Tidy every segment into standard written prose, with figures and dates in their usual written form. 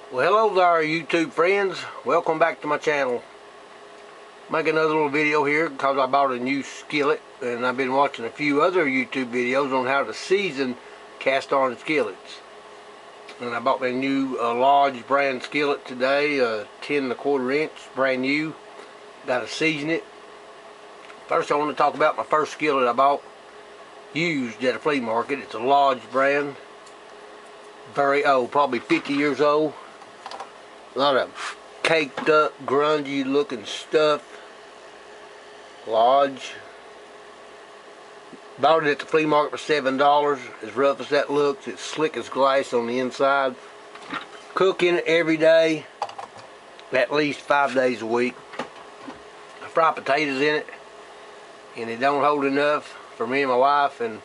Well, hello there, YouTube friends. Welcome back to my channel. Make another little video here because I bought a new skillet, and I've been watching a few other YouTube videos on how to season cast iron skillets. And I bought my new Lodge brand skillet today, 10 1/4 inch, brand new. Got to season it. First, I want to talk about my first skillet I bought used at a flea market. It's a Lodge brand, very old, probably 50 years old. A lot of caked up, grungy looking stuff. Lodge. Bought it at the flea market for $7. As rough as that looks, it's slick as glass on the inside. Cooking it every day, at least 5 days a week. I fry potatoes in it, and it don't hold enough for me and my wife, and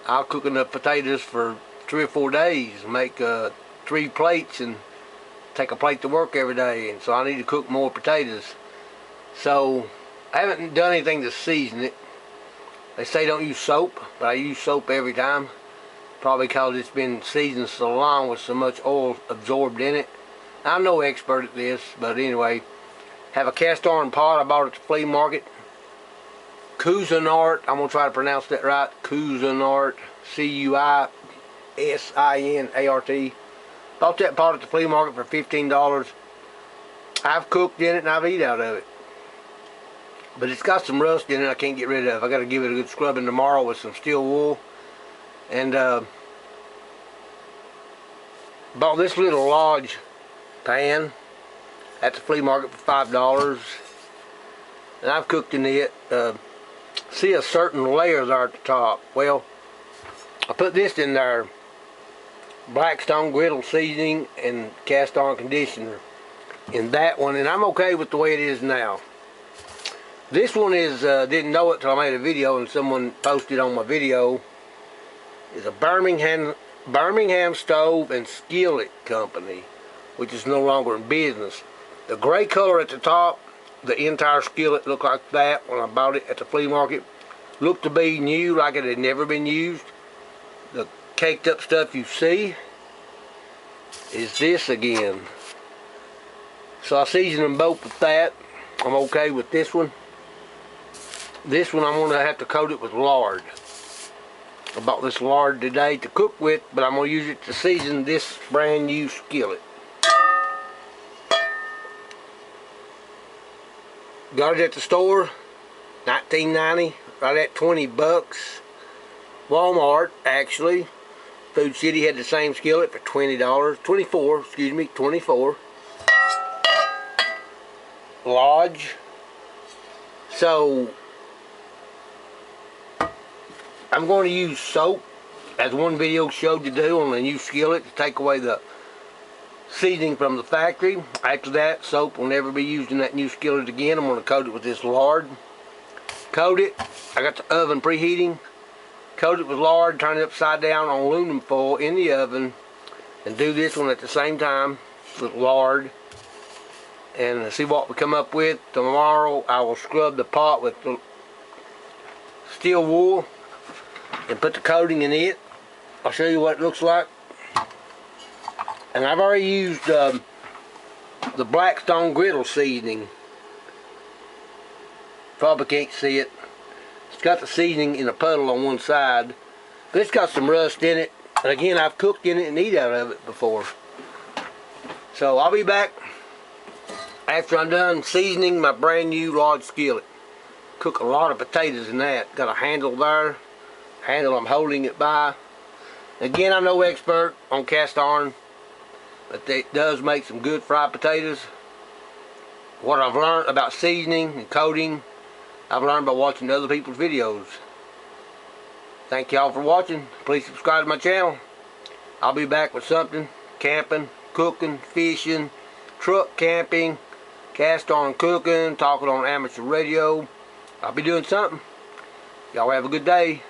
I'll cook enough potatoes for 3 or 4 days. Make 3 plates and take a plate to work every day, and so I need to cook more potatoes. So I haven't done anything to season it. They say don't use soap, but I use soap every time, probably because it's been seasoned so long with so much oil absorbed in it. I'm no expert at this, but anyway, have a cast iron pot I bought at the flea market. Cuisinart, I'm gonna try to pronounce that right. Cuisinart, C-U-I-S-I-N-A-R-T. Bought that pot at the flea market for $15. I've cooked in it and I've eaten out of it. But it's got some rust in it I can't get rid of. I got to give it a good scrubbing tomorrow with some steel wool. And bought this little Lodge pan at the flea market for $5. And I've cooked in it. See a certain layer there at the top. Well, I put this in there. Blackstone griddle seasoning and cast iron conditioner in that one, and I'm okay with the way it is now. This one is didn't know it till I made a video, and someone posted on my video. Is a Birmingham stove and skillet company, which is no longer in business. The gray color at the top, the entire skillet looked like that when I bought it at the flea market. Looked to be new, like it had never been used. The caked up stuff you see is this again. So I seasoned them both with that. I'm okay with this one. This one I'm going to have to coat it with lard. I bought this lard today to cook with, but I'm going to use it to season this brand new skillet. Got it at the store, $19.90, right at 20 bucks. Walmart, actually. Food City had the same skillet for $20. 24, excuse me, 24. Lodge. So I'm going to use soap, as one video showed to do on the new skillet, to take away the seasoning from the factory. After that, soap will never be used in that new skillet again. I'm going to coat it with this lard. Coat it. I got the oven preheating. Coat it with lard, turn it upside down on aluminum foil in the oven, and do this one at the same time with lard, and see what we come up with. Tomorrow I will scrub the pot with the steel wool and put the coating in it. I'll show you what it looks like. And I've already used the Blackstone griddle seasoning. Probably can't see it. It's got the seasoning in a puddle on one side, but it's got some rust in it. And again, I've cooked in it and eat out of it before. So I'll be back after I'm done seasoning my brand new Lodge skillet. Cook a lot of potatoes in that. Got a handle there. Handle I'm holding it by. Again, I'm no expert on cast iron, but it does make some good fried potatoes. What I've learned about seasoning and coating, I've learned by watching other people's videos. Thank y'all for watching. Please subscribe to my channel. I'll be back with something. Camping, cooking, fishing, truck camping, cast iron cooking, talking on amateur radio. I'll be doing something. Y'all have a good day.